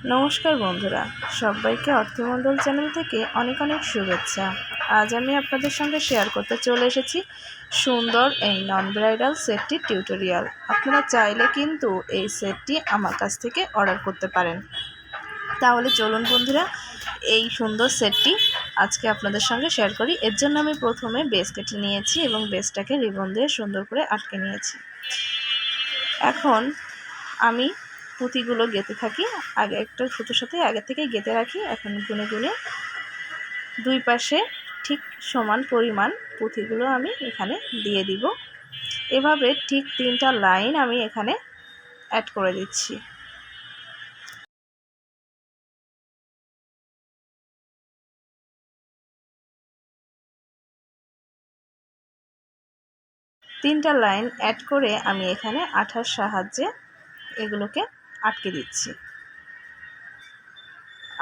নমস্কার বন্ধুরা, সবাইকে অর্থমণ্ডল চ্যানেল থেকে অনেক অনেক শুভেচ্ছা। আজ আমি আপনাদের সঙ্গে শেয়ার করতে চলে এসেছি সুন্দর এই নন ব্রাইডাল সেটটির টিউটোরিয়াল। আপনারা চাইলে কিন্তু এই সেটটি আমার কাছ থেকে অর্ডার করতে পারেন। তাহলে চলুন বন্ধুরা, এই সুন্দর সেটটি আজকে আপনাদের সঙ্গে শেয়ার করি। এর জন্য আমি প্রথমে বেস কেটে নিয়েছি এবং বেসটাকে রিবন দিয়ে সুন্দর করে আটকে নিয়েছি। এখন আমি পুঁতিগুলো গেঁথে থাকি। আগে একটা সুতোর সাথে আগে থেকেই গেঁথে রাখি। এখন গুনে গুনে দুই পাশে ঠিক সমান পরিমাণ পুঁতিগুলো আমি এখানে দিয়ে দিব। এভাবে ঠিক 3টা লাইন আমি এখানে অ্যাড করে দিচ্ছি। তিনটা লাইন অ্যাড করে আমি এখানে আঠার সাহায্যে এগুলোকে আটকে দিচ্ছি।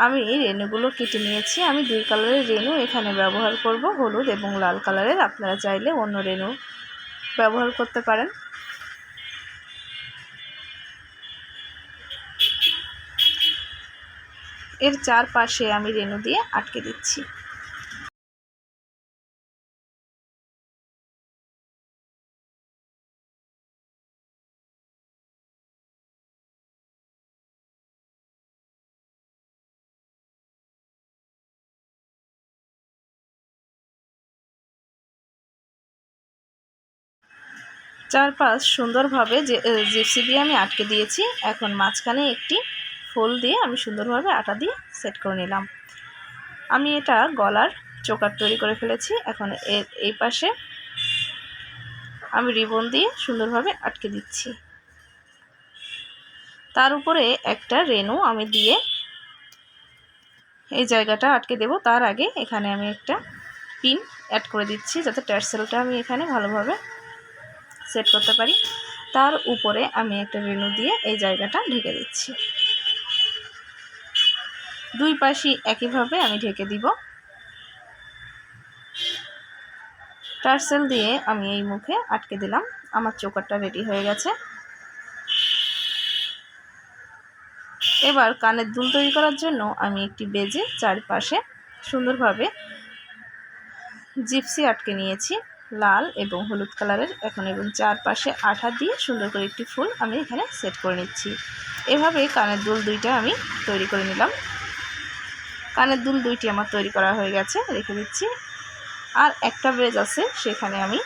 আমি রেণুগুলো কেটে নিয়েছি। আমি 2 কালারের রেণু এখানে ব্যবহার করব, হলুদ এবং লাল কালারের। আপনারা চাইলে অন্য রেণু ব্যবহার করতে পারেন। এর চারপাশে আমি রেণু দিয়ে আটকে দিচ্ছি। চারপাশ সুন্দরভাবে জিপসি দিয়ে আমি আটকে দিয়েছি। এখন মাঝখানে একটি ফুল দিয়ে আমি সুন্দরভাবে আটা দিয়ে সেট করে নিলাম। আমি এটা গলার চোকার তৈরি করে ফেলেছি। এখন এই পাশে আমি রিবন দিয়ে সুন্দরভাবে আটকে দিচ্ছি। তার উপরে একটা রেণু আমি দিয়ে এই জায়গাটা আটকে দেব। তার আগে এখানে আমি একটা পিন অ্যাড করে দিচ্ছি, যাতে টার্সেলটা আমি এখানে ভালোভাবে সেট করতে পারি। তার উপরে আমি একটা রেণু দিয়ে এই জায়গাটা ঢেকে দিচ্ছি। দুই পাশই একইভাবে আমি ঢেকে দিব। টার্সেল দিয়ে আমি এই মুখে আটকে দিলাম। আমার চোকারটা রেডি হয়ে গেছে। এবার কানের দুল তৈরি করার জন্য আমি একটি বেজে চারপাশে সুন্দরভাবে জিপসি আটকে নিয়েছি, লাল এবং হলুদ কালারের। এখন এবং চারপাশে আঠা দিয়ে সুন্দর করে একটি ফুল আমি এখানে সেট করে নিচ্ছি। এভাবে কানের দুল দুইটা আমি তৈরি করে নিলাম। কানের দুল দুইটি আমার তৈরি করা হয়ে গেছে, রেখে দিচ্ছি। আর একটা বেজ আছে, সেখানে আমি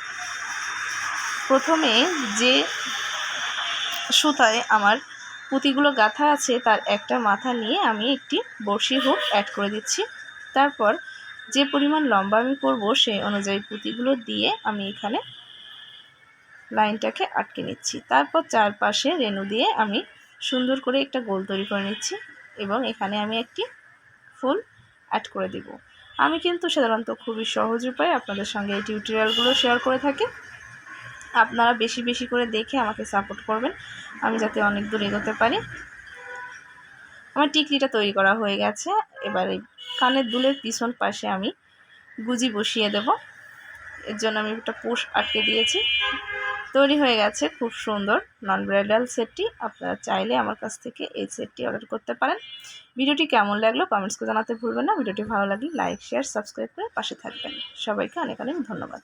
প্রথমে যে সুতায় আমার পুঁতিগুলো গাঁথা আছে তার একটা মাথা নিয়ে আমি একটি বড়শি হুক অ্যাড করে দিচ্ছি। তারপর যে পরিমাণ লম্বা আমি করব সেই অনুযায়ী পুঁতিগুলো দিয়ে আমি এখানে লাইনটাকে আটকে নিচ্ছি। তারপর চারপাশে রেণু দিয়ে আমি সুন্দর করে একটা গোল তৈরি করে নিচ্ছি এবং এখানে আমি একটি ফুল অ্যাড করে দিব। আমি কিন্তু সাধারণত খুবই সহজ উপায়ে আপনাদের সঙ্গে এই টিউটোরিয়ালগুলো শেয়ার করে থাকি। আপনারা বেশি বেশি করে দেখে আমাকে সাপোর্ট করবেন, আমি যাতে অনেক দূর এগোতে পারি। আমার টিকলিটা তৈরি করা হয়ে গেছে। এবার এই কানের দুলের পিছন পাশে আমি গুজি বসিয়ে দেব। এর জন্য আমি একটা পুশ আটকে দিয়েছি। তৈরি হয়ে গেছে খুব সুন্দর নন ব্রাইডাল সেটটি। আপনারা চাইলে আমার কাছ থেকে এই সেটটি অর্ডার করতে পারেন। ভিডিওটি কেমন লাগলো কমেন্টস করে জানাতে ভুলবেন না। ভিডিওটি ভালো লাগলে লাইক, শেয়ার, সাবস্ক্রাইব করে পাশে থাকবেন। সবাইকে অনেক অনেক ধন্যবাদ।